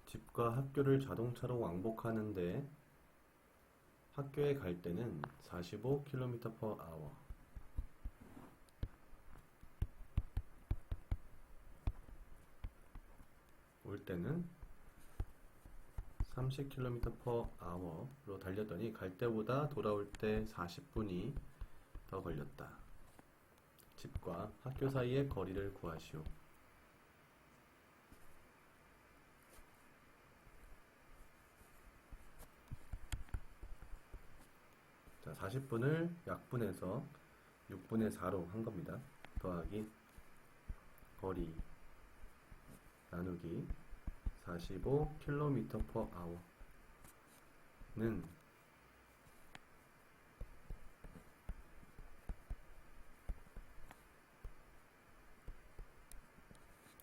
집과 학교를 자동차로 왕복하는데 학교에 갈 때는 45km/h, 올 때는 30km/h로 달렸더니 갈 때보다 돌아올 때 40분이 더 걸렸다. 집과 학교 사이의 거리를 구하시오. 자, 40분을 약분해서 6분의 4로 한 겁니다. 더하기 거리 나누기 45km/h는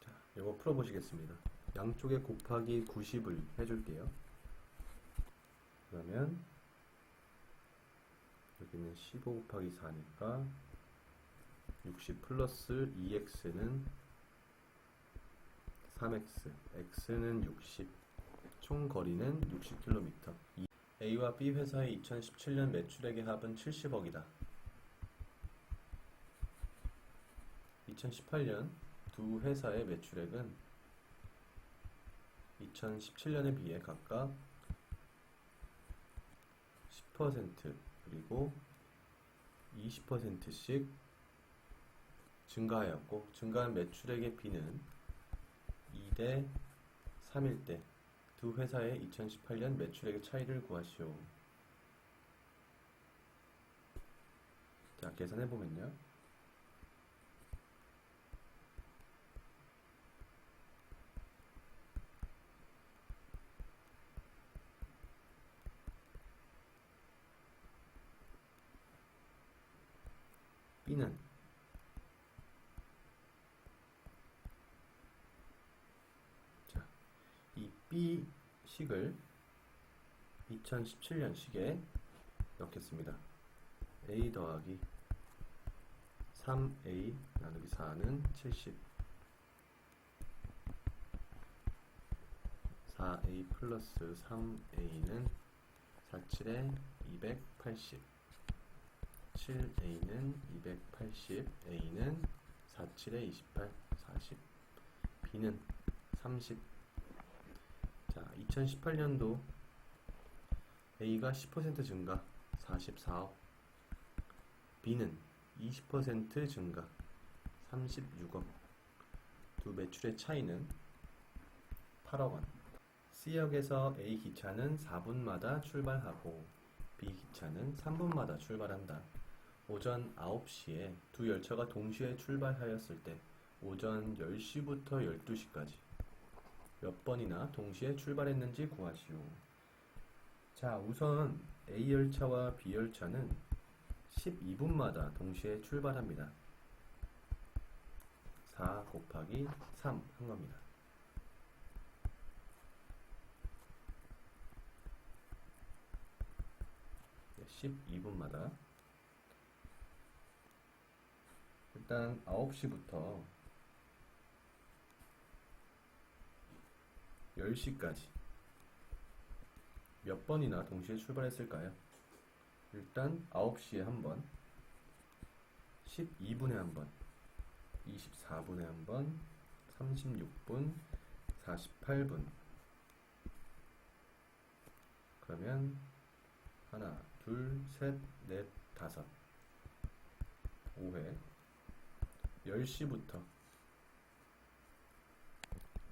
자, 이거 풀어보시겠습니다. 양쪽에 곱하기 90을 해줄게요. 그러면 여기는 15 곱하기 4니까 60 플러스 2x는 3x, x는 60, 총 거리는 60km. A와 B 회사의 2017년 매출액의 합은 70억이다. 2018년 두 회사의 매출액은 2017년에 비해 각각 10% 그리고 20%씩 증가하였고, 증가한 매출액의 B는 2대 3일 때 두 회사의 2018년 매출액의 차이를 구하시오. 자, 계산해보면요. B는 이 B식을 2017년식에 넣겠습니다. A 더하기 3A 나누기 4는 70, 4A 플러스 3A는 47에 280, 7A는 280, A는 47에 28, 40, B는 30. 자, 2018년도 A가 10% 증가 44억, B는 20% 증가 36억. 두 매출의 차이는 8억원. C역에서 A 기차는 4분마다 출발하고 B 기차는 3분마다 출발한다. 오전 9시에 두 열차가 동시에 출발하였을 때 오전 10시부터 12시까지 몇 번이나 동시에 출발했는지 구하시오. 자, 우선 A 열차와 B 열차는 12분마다 동시에 출발합니다. 4 곱하기 3 한 겁니다. 네, 12분마다 일단 9시부터 10시까지 몇 번이나 동시에 출발했을까요? 일단 9시에 한 번, 12분에 한 번, 24분에 한 번, 36분, 48분. 그러면 하나, 둘, 셋, 넷, 다섯, 5회. 10시부터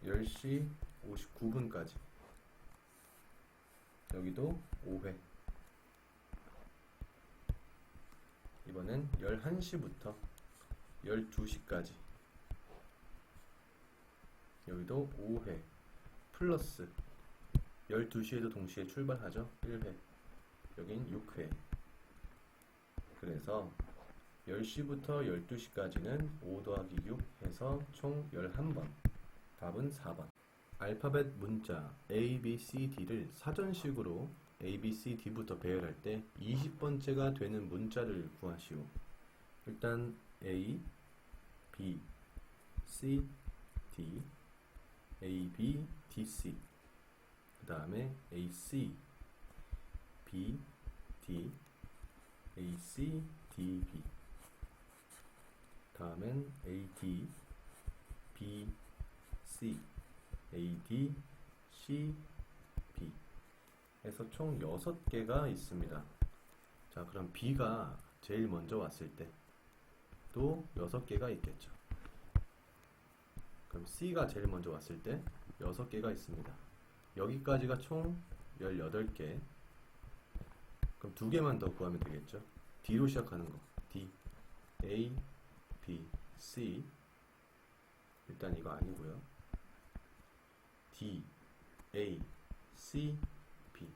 10시 59분까지 여기도 5회. 이번엔 11시부터 12시까지 여기도 5회 플러스 12시에도 동시에 출발하죠. 1회. 여긴 6회. 그래서 10시부터 12시까지는 5 더하기 6 해서 총 11번. 답은 4번. 알파벳 문자 A, B, C, D를 사전식으로 A, B, C, D부터 배열할 때 20번째가 되는 문자를 구하시오. 일단 A, B, C, D, A, B, D, C 그 다음에 AC, B, D, AC, D, B. 다음엔 AD, B, C, AD, C, B 해서 총 6개가 있습니다. 자, 그럼 B가 제일 먼저 왔을 때 또 6개가 있겠죠. 그럼 C가 제일 먼저 왔을 때 6개가 있습니다. 여기까지가 총 18개. 그럼 2개만 더 구하면 되겠죠. D로 시작하는 거. D, A, B, C. 일단 이거 아니고요. D, A, C, B.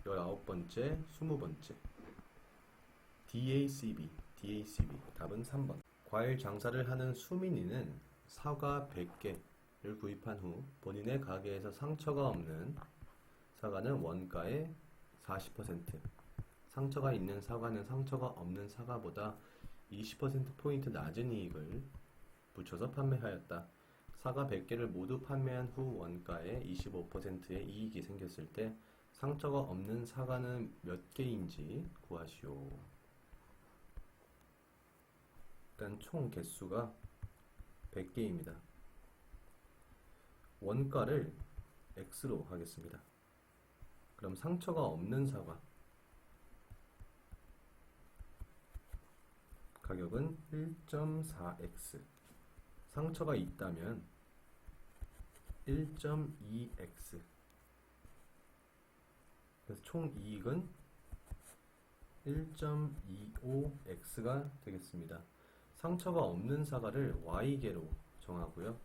19번째, 20번째. DACB, DACB. 답은 3번. 과일 장사를 하는 수민이는 사과 100개를 구입한 후 본인의 가게에서 상처가 없는 사과는 원가의 40%, 상처가 있는 사과는 상처가 없는 사과보다 20%포인트 낮은 이익을 붙여서 판매하였다. 사과 100개를 모두 판매한 후 원가의 25%의 이익이 생겼을 때 상처가 없는 사과는 몇 개인지 구하시오. 일단 총 개수가 100개입니다. 원가를 X로 하겠습니다. 그럼 상처가 없는 사과 가격은 1.4x, 상처가 있다면 1.2x, 그래서 총 이익은 1.25x가 되겠습니다. 상처가 없는 사과를 Y개로 정하고요.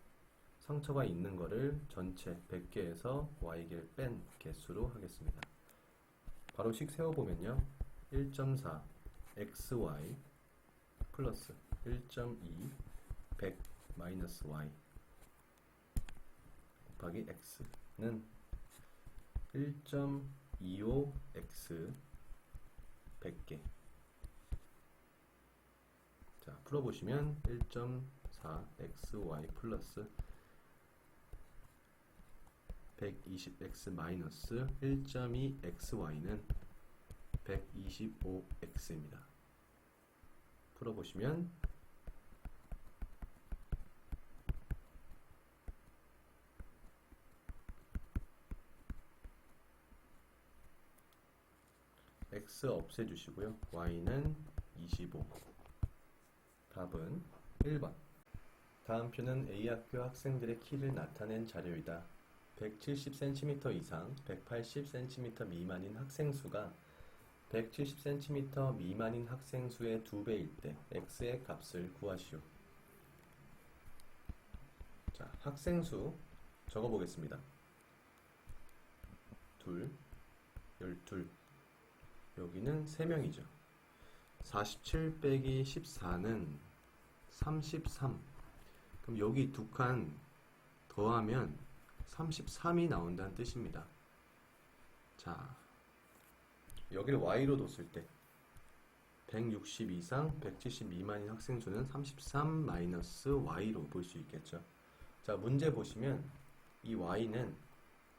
상처가 있는 거를 전체 100개에서 Y개를 뺀 개수로 하겠습니다. 바로 식 세워보면요. 1.4 XY 플러스 1.2 100 마이너스 Y 곱하기 X는 1.25X 100개. 자, 풀어보시면 1.4xy 플러스 120x 마이너스 1.2xy는 125x입니다. 풀어보시면 x 없애주시고요. y는 25. 답은 1번. 다음 표는 A학교 학생들의 키를 나타낸 자료이다. 170cm 이상, 180cm 미만인 학생 수가 170cm 미만인 학생 수의 2배일 때 x의 값을 구하시오. 자, 학생 수 적어보겠습니다. 2, 12. 여기는 3명이죠. 47 빼기 14는 33. 그럼 여기 두 칸 더하면 33이 나온다는 뜻입니다. 자, 여기를 y로 뒀을 때 160 이상, 170 미만인 학생 수는 33 마이너스 y로 볼 수 있겠죠. 자, 문제 보시면 이 y는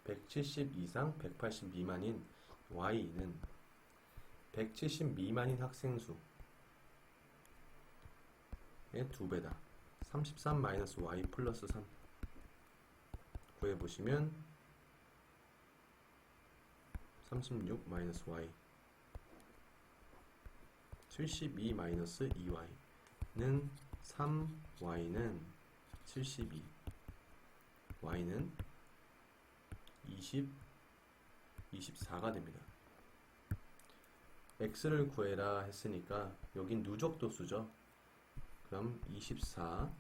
170 이상, 180 미만인 y는 170 미만인 학생 수의 2배다. 33 마이너스 y 플러스 3 구해보시면 36 마이너스 y 72 마이너스 2y는 3y는 72 y는 24가 됩니다. x를 구해라 했으니까 여긴 누적도수죠. 그럼 24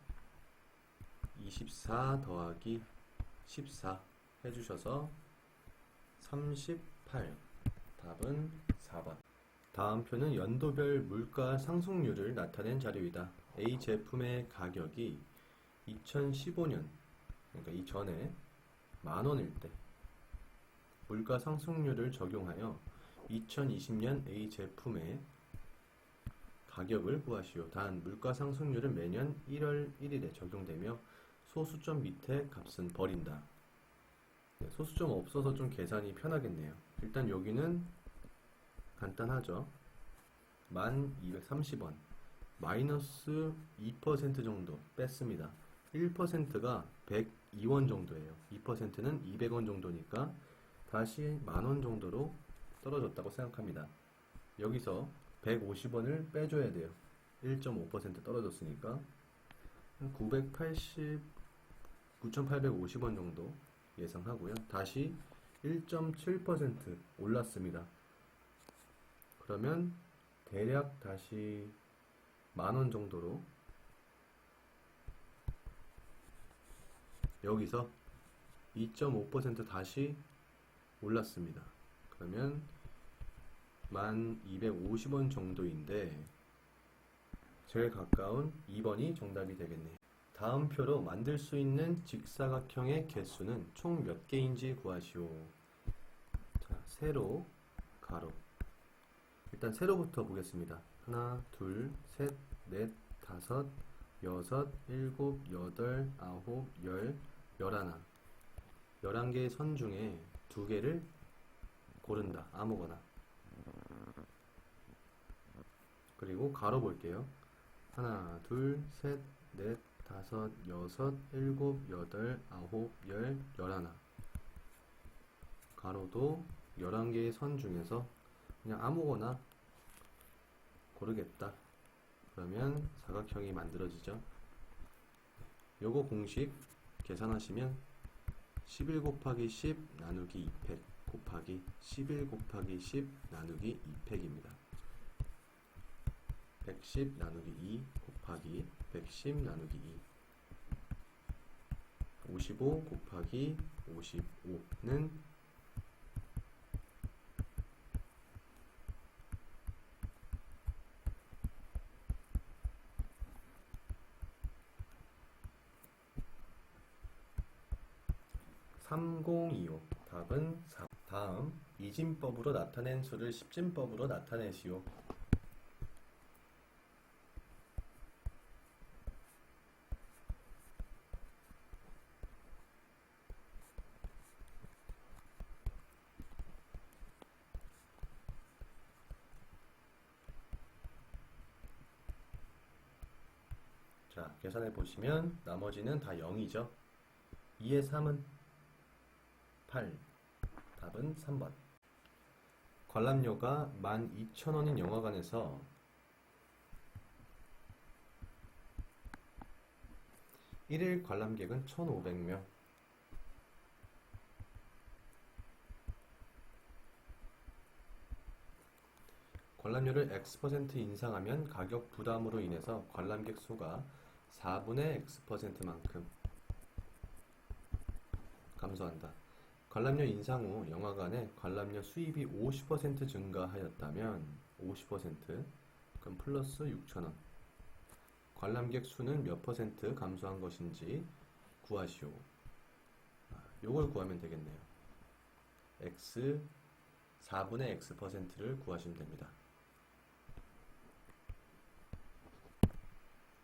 더하기 14 해주셔서 38. 답은 4번. 다음 표는 연도별 물가 상승률을 나타낸 자료이다. A 제품의 가격이 2015년, 그러니까 이전에 만원일 때 물가 상승률을 적용하여 2020년 A 제품의 가격을 구하시오. 단 물가 상승률은 매년 1월 1일에 적용되며 소수점 밑에 값은 버린다. 네, 소수점 없어서 좀 계산이 편하겠네요. 일단 여기는 간단하죠. 1230원 마이너스 2% 정도 뺐습니다. 1%가 102원 정도예요. 2%는 200원 정도니까 다시 만원 정도로 떨어졌다고 생각합니다. 여기서 150원을 빼줘야 돼요. 1.5% 떨어졌으니까 980, 9,850원 정도 예상하고요. 다시 1.7% 올랐습니다. 그러면 대략 다시 만원 정도로 여기서 2.5% 다시 올랐습니다. 그러면 1250원 정도인데 제일 가까운 2번이 정답이 되겠네요. 다음 표로 만들 수 있는 직사각형의 개수는 총 몇 개인지 구하시오. 자, 세로, 가로. 일단 세로부터 보겠습니다. 하나, 둘, 셋, 넷, 다섯, 여섯, 일곱, 여덟, 아홉, 열, 열하나. 11개의 선 중에 2개를 고른다. 아무거나. 그리고 가로 볼게요. 하나, 둘, 셋, 넷, 다섯, 여섯, 일곱, 여덟, 아홉, 열, 열하나. 가로도 11개의 선 중에서 그냥 아무거나 고르겠다. 그러면 사각형이 만들어지죠. 요거 공식 계산하시면 11 곱하기 10 나누기 2팩 곱하기 11 곱하기 10 나누기 2팩입니다. 110 나누기 2 곱하기 110 나누기 2 55 곱하기 55는 3025. 답은 4. 다음 이진법으로 나타낸 수를 십진법으로 나타내시오. 자, 계산해 보시면 나머지는 다 0이죠. 2의 3은 8. 답은 3번. 관람료가 12,000원인 영화관에서 1일 관람객은 1,500명. 관람료를 X% 인상하면 가격 부담으로 인해서 관람객 수가 4분의 X%만큼 감소한다. 관람료 인상 후 영화관에 관람료 수입이 50% 증가하였다면 50% 그럼 플러스 6,000원. 관람객 수는 몇 퍼센트 감소한 것인지 구하시오. 요걸 구하면 되겠네요. X 4분의 X%를 구하시면 됩니다.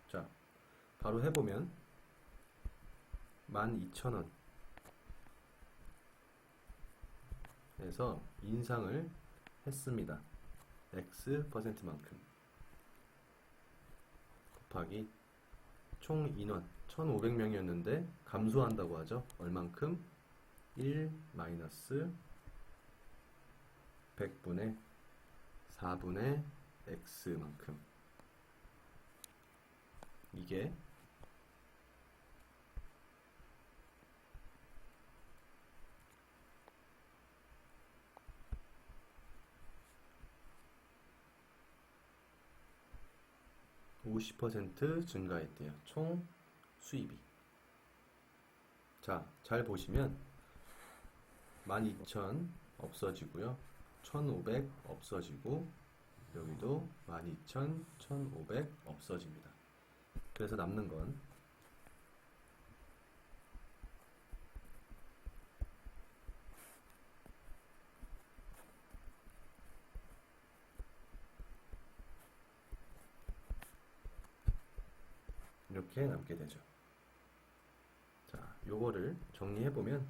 자, 바로 해보면 12,000원 에서 인상을 했습니다. X%만큼 곱하기 총 인원 1,500명이었는데 감소한다고 하죠. 얼만큼? 1 마이너스 100분의 4분의 X만큼. 이게 50% 증가했대요. 총 수입이. 자, 잘 보시면 12,000 없어지고요. 1,500 없어지고 여기도 12,000, 1,500 없어집니다. 그래서 남는 건 이렇게 남게 되죠. 자, 요거를 정리해보면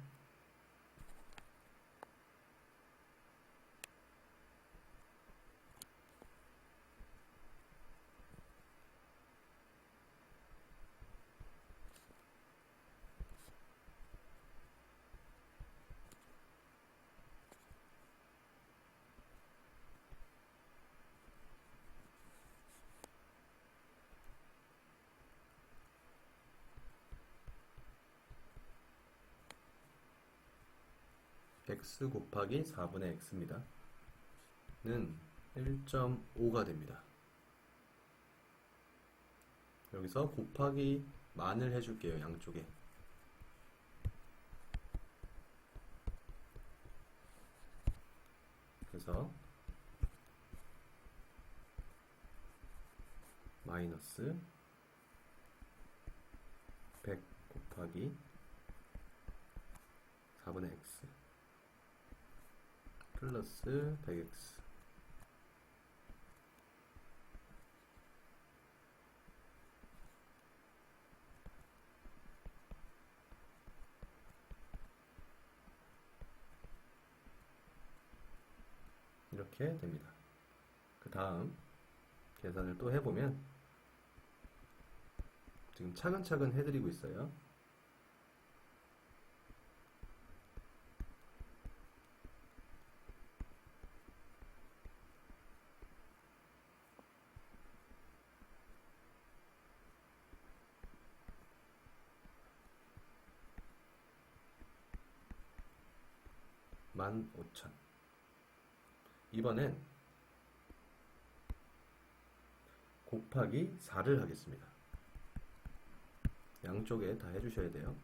x 곱하기 4분의 x입니다. 는 1.5가 됩니다. 여기서 곱하기 만을 해줄게요. 양쪽에. 그래서 마이너스 100 곱하기 4분의 x 플러스 100x 이렇게 됩니다. 그 다음 계산을 또 해보면 지금 차근차근 해드리고 있어요. 만 5천. 이번엔 곱하기 4를 하겠습니다. 양쪽에 다 해주셔야 돼요.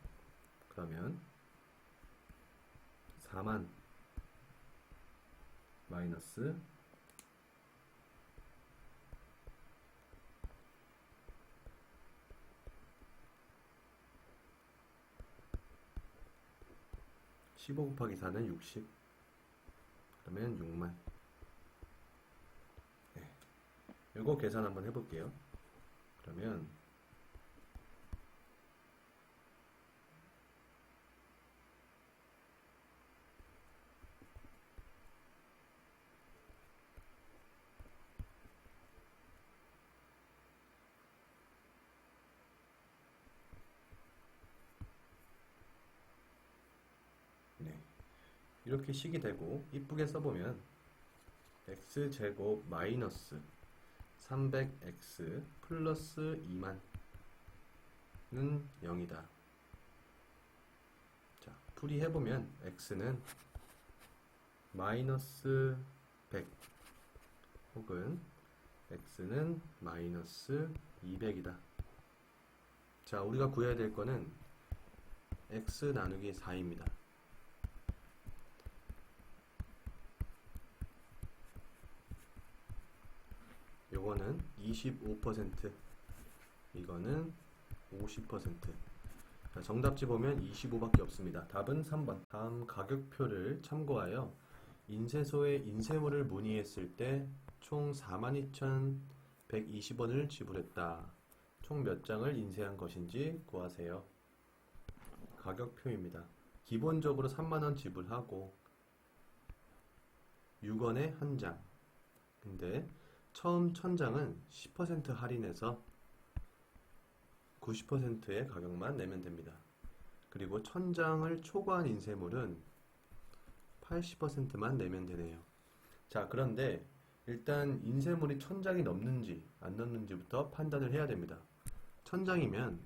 그러면 4만 마이너스 15 곱하기 4는 60. 그러면 6만. 네. 이거 계산 한번 해볼게요. 그러면 네. 이렇게 식이 되고 이쁘게 써보면 x제곱 마이너스 300x 플러스 2만은 0이다. 자, 풀이해보면 x는 마이너스 100 혹은 x는 마이너스 200이다. 자, 우리가 구해야 될 거는 x 나누기 4입니다. 요거는 25%, 이거는 50%. 자, 정답지 보면 25밖에 없습니다. 답은 3번. 다음 가격표를 참고하여 인쇄소에 인쇄물을 문의했을 때 총 42,120원을 지불했다. 총 몇 장을 인쇄한 것인지 구하세요. 가격표입니다. 기본적으로 3만원 지불하고 6원에 한 장. 근데 처음 1000장은 10% 할인해서 90%의 가격만 내면 됩니다. 그리고 1000장을 초과한 인쇄물은 80%만 내면 되네요. 자, 그런데 일단 인쇄물이 1000장이 넘는지 안 넘는지부터 판단을 해야 됩니다. 1000장이면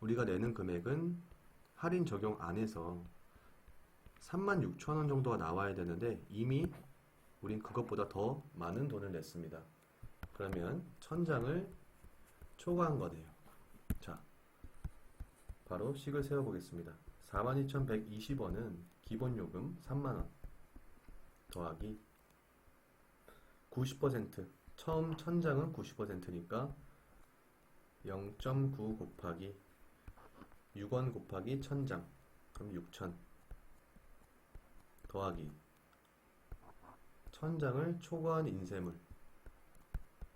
우리가 내는 금액은 할인 적용 안 해서 36,000원 정도가 나와야 되는데 이미 우린 그것보다 더 많은 돈을 냈습니다. 그러면 1000장을 초과한 거네요. 자, 바로 식을 세워보겠습니다. 42,120원은 기본요금 3만원 더하기 90%, 처음 1000장은 90%니까 0.9 곱하기 6원 곱하기 1000장, 그럼 6,000 더하기 1000장을 초과한 인쇄물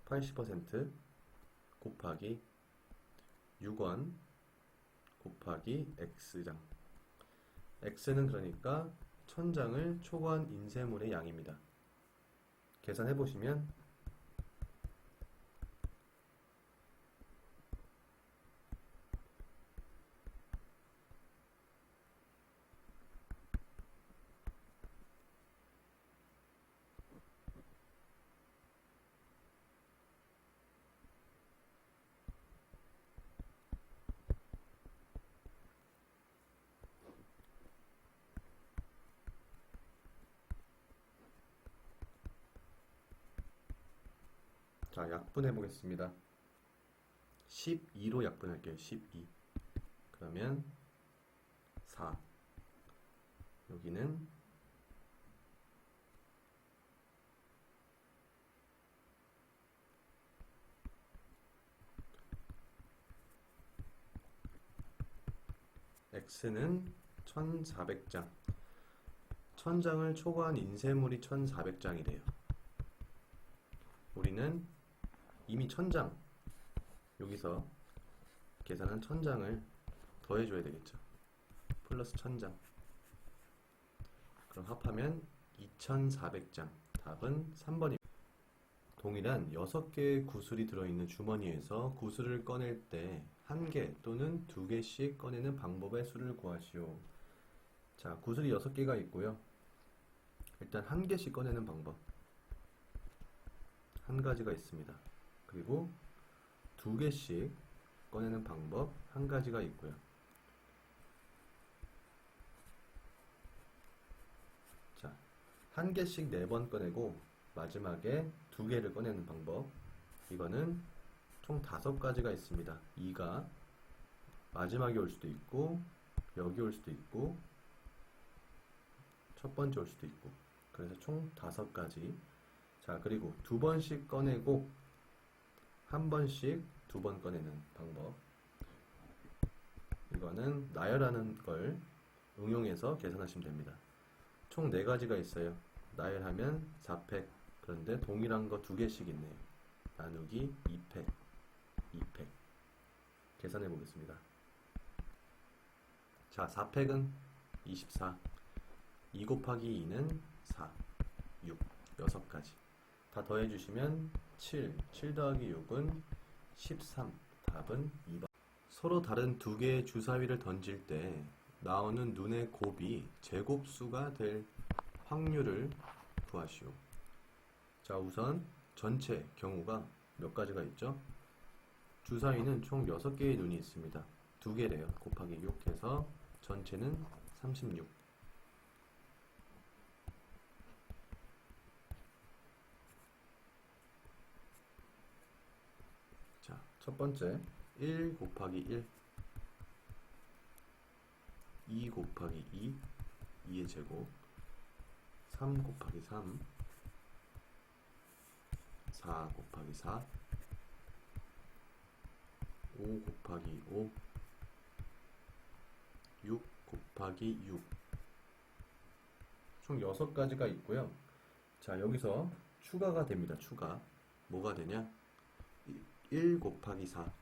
80% 곱하기 6원 곱하기 x장. x는 그러니까 1000장을 초과한 인쇄물의 양입니다. 계산해 보시면 자, 약분해 보겠습니다. 12로 약분할게요. 12. 그러면 4. 여기는 x는 1400장. 1000장을 초과한 인쇄물이 1400장이래요. 우리는 이미 1000장, 여기서 계산한 1000장을 더해줘야 되겠죠. 플러스 1000장. 그럼 합하면 2400장. 답은 3번입니다. 동일한 6개의 구슬이 들어있는 주머니에서 구슬을 꺼낼 때 1개 또는 2개씩 꺼내는 방법의 수를 구하시오. 자, 구슬이 6개가 있고요. 일단 1개씩 꺼내는 방법 한 가지가 있습니다. 그리고 2개씩 꺼내는 방법 한 가지가 있고요. 자, 1개씩 4번 꺼내고 마지막에 2개를 꺼내는 방법, 이거는 총 5가지가 있습니다. 2가 마지막에 올 수도 있고 여기 올 수도 있고 첫 번째 올 수도 있고, 그래서 총 5가지. 자, 그리고 2번씩 꺼내고 1번씩 2번 꺼내는 방법, 이거는 나열하는 걸 응용해서 계산하시면 됩니다. 총 4가지가 있어요. 나열하면 4팩. 그런데 동일한 거 2개씩 있네요. 나누기 2팩, 2팩. 계산해 보겠습니다. 자, 4팩은 24. 2 곱하기 2는 4, 6. 6가지. 다 더해주시면 7. 7 더하기 6은 13. 답은 2번. 서로 다른 2개의 주사위를 던질 때 나오는 눈의 곱이 제곱수가 될 확률을 구하시오. 자, 우선 전체 경우가 몇 가지가 있죠? 주사위는 총 6개의 눈이 있습니다. 2개래요. 곱하기 6 해서 전체는 36. 자, 첫 번째 1 곱하기 1, 2 곱하기 2, 2의 제곱, 3 곱하기 3, 4 곱하기 4, 5 곱하기 5, 6 곱하기 6. 총 6가지가 있고요. 자, 여기서 추가가 됩니다. 추가. 뭐가 되냐? 1 곱하기 4.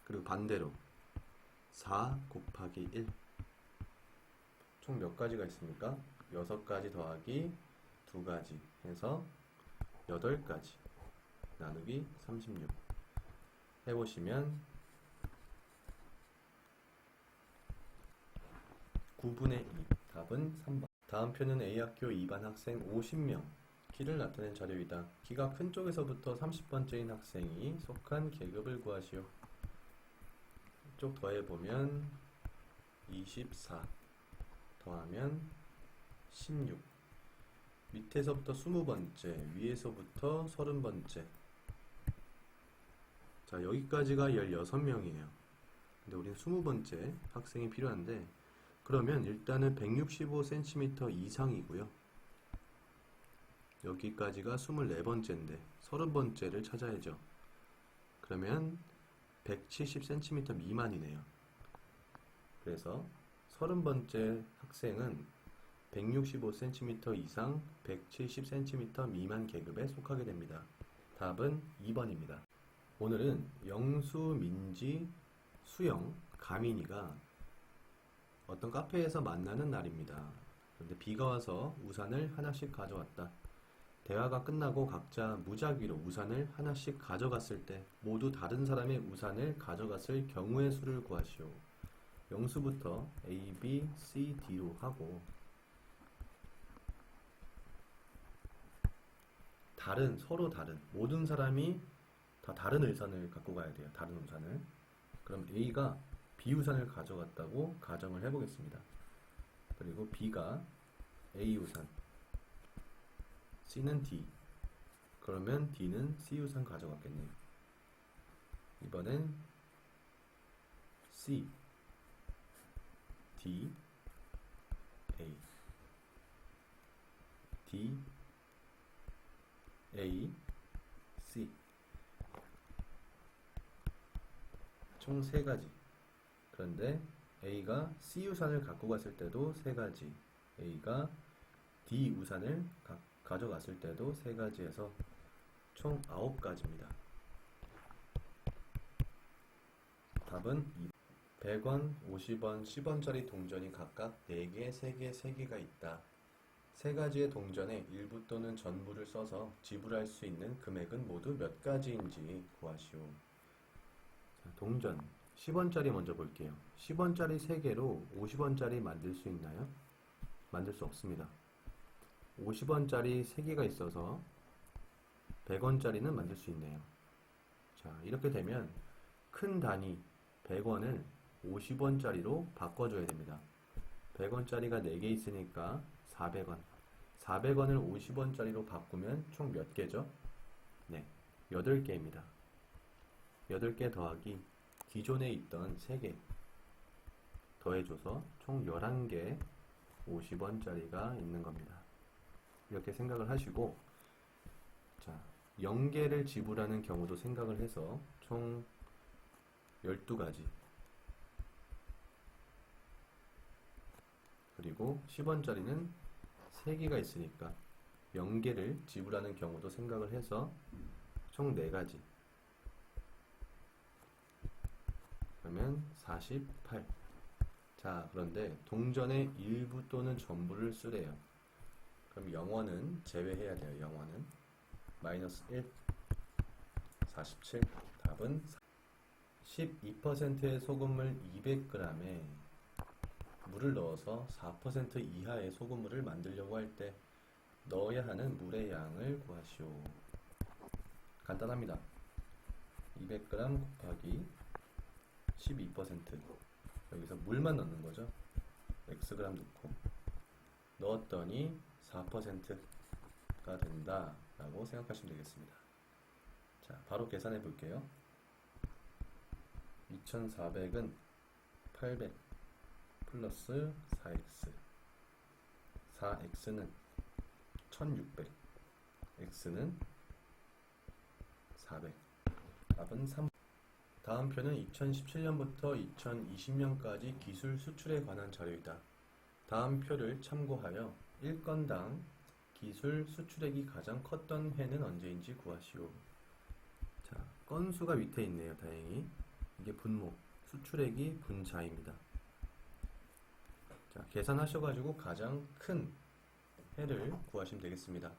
그리고 반대로 4 곱하기 1. 총 몇 가지가 있습니까? 6가지 더하기 2가지 해서 8가지. 나누기 36. 해보시면 9분의 2. 답은 3번. 다음 표는 A학교 2반 학생 50명 키를 나타낸 자료이다. 키가 큰 쪽에서부터 30번째인 학생이 속한 계급을 구하시오. 이쪽 더해보면 24 더하면 16. 밑에서부터 20번째, 위에서부터 30번째. 자, 여기까지가 16명이에요. 근데 우리는 20번째 학생이 필요한데, 그러면 일단은 165cm 이상이고요. 여기까지가 24번째인데 30번째를 찾아야죠. 그러면 170cm 미만이네요. 그래서 30번째 학생은 165cm 이상 170cm 미만 계급에 속하게 됩니다. 답은 2번입니다. 오늘은 영수, 민지, 수영, 가민이가 어떤 카페에서 만나는 날입니다. 그런데 비가 와서 우산을 하나씩 가져왔다. 대화가 끝나고 각자 무작위로 우산을 하나씩 가져갔을 때 모두 다른 사람의 우산을 가져갔을 경우의 수를 구하시오. 영수부터 A, B, C, D로 하고, 서로 다른 모든 사람이 다 다른 우산을 갖고 가야 돼요. 다른 우산을. 그럼 A가 B 우산을 가져갔다고 가정을 해보겠습니다. 그리고 B가 A 우산, C는 D, 그러면 D는 C우산 가져갔겠네요. 이번엔 C, D, A, D, A, C. 총 3가지. 그런데 A가 C 우산을 갖고 갔을 때도 3가지, A가 D 우산을 가져갔을 때도 3가지 해서 총 9가지입니다. 답은 100원, 50원, 10원짜리 동전이 각각 4개, 3개, 3개가 있다. 3가지의 동전에 일부 또는 전부를 써서 지불할 수 있는 금액은 모두 몇 가지인지 구하시오. 자, 동전 10원짜리 먼저 볼게요. 10원짜리 3개로 50원짜리 만들 수 있나요? 만들 수 없습니다. 50원짜리 3개가 있어서 100원짜리는 만들 수 있네요. 자, 이렇게 되면 큰 단위 100원을 50원짜리로 바꿔줘야 됩니다. 100원짜리가 4개 있으니까 400원. 400원을 50원짜리로 바꾸면 총 몇 개죠? 네, 8개입니다. 8개 더하기 기존에 있던 3개 더해줘서 총 11개 50원짜리가 있는 겁니다. 이렇게 생각을 하시고, 자, 0개를 지불하는 경우도 생각을 해서 총 12가지, 그리고 10원짜리는 3개가 있으니까 0개를 지불하는 경우도 생각을 해서 총 4가지, 그러면 48. 자, 그런데 동전의 일부 또는 전부를 쓰래요. 그럼 0원은 제외해야 돼요. 0원은 마이너스 1, 47. 답은 12%의 소금물 200g에 물을 넣어서 4% 이하의 소금물을 만들려고 할 때 넣어야 하는 물의 양을 구하시오. 간단합니다. 200g 곱하기 12%, 여기서 물만 넣는 거죠. Xg 넣고 넣었더니 4%가 된다 라고 생각하시면 되겠습니다. 자, 바로 계산해 볼게요. 2400은 800 플러스 4x, 4x는 1600, x는 400. 답은 3. 다음 표는 2017년부터 2020년까지 기술 수출에 관한 자료이다. 다음 표를 참고하여 1건당 기술 수출액이 가장 컸던 해는 언제인지 구하시오. 자, 건수가 밑에 있네요. 다행히 이게 분모, 수출액이 분자입니다. 자, 계산하셔가지고 가장 큰 해를 구하시면 되겠습니다.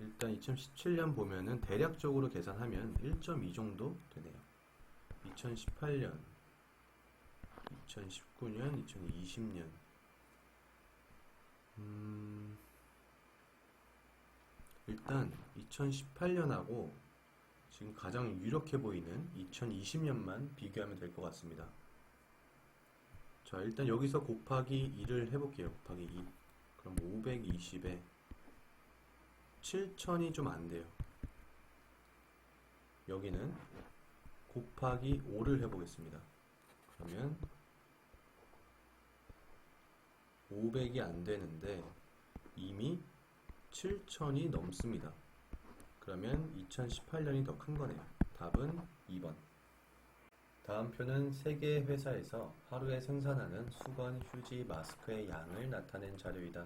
일단 2017년 보면은 대략적으로 계산하면 1.2 정도 되네요. 2018년, 2019년, 2020년. 일단 2018년하고 지금 가장 유력해 보이는 2020년만 비교하면 될 것 같습니다. 자, 일단 여기서 곱하기 2를 해볼게요. 곱하기 2. 그럼 520에 7,000이 좀 안 돼요. 여기는 곱하기 5를 해보겠습니다. 그러면 500이 안 되는데 이미 7,000이 넘습니다. 그러면 2018년이 더 큰 거네요. 답은 2번. 다음 표는 세계 회사에서 하루에 생산하는 수건, 휴지, 마스크의 양을 나타낸 자료이다.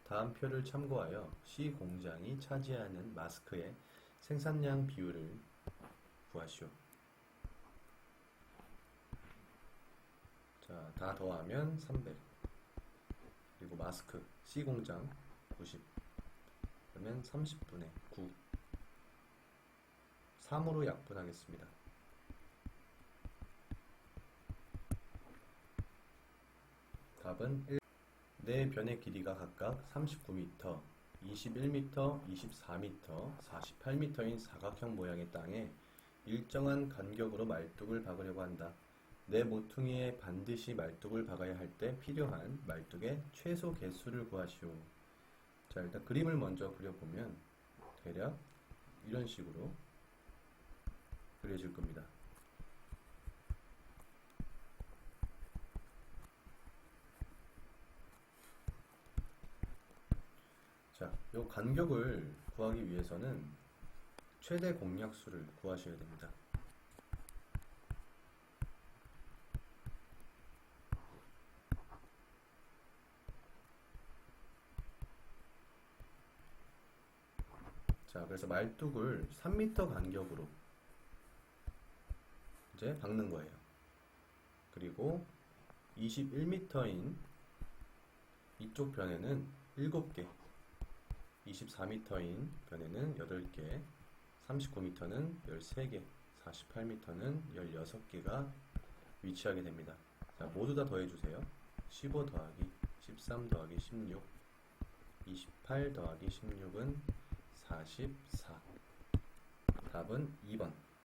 다음 표를 참고하여 C 공장이 차지하는 마스크의 생산량 비율을 구하시오. 자, 다 더하면 300. 그리고 마스크 C 공장 90. 그러면 30분의 9. 3으로 약분하겠습니다. 답은 1. 네 변의 길이가 각각 39m, 21m, 24m, 48m인 사각형 모양의 땅에 일정한 간격으로 말뚝을 박으려고 한다. 네 모퉁이에 반드시 말뚝을 박아야 할 때 필요한 말뚝의 최소 개수를 구하시오. 자, 일단 그림을 먼저 그려보면 대략 이런 식으로 그려질 겁니다. 자, 이 간격을 구하기 위해서는 최대 공약수를 구하셔야 됩니다. 자, 그래서 말뚝을 3m 간격으로 이제 박는 거예요. 그리고 21m인 이쪽 변에는 7개, 24m인 변에는 8개, 39m는 13개, 48m는 16개가 위치하게 됩니다. 자, 모두 다 더해주세요. 15 더하기 13 더하기 16, 28 더하기 16은 44. 답은 2번.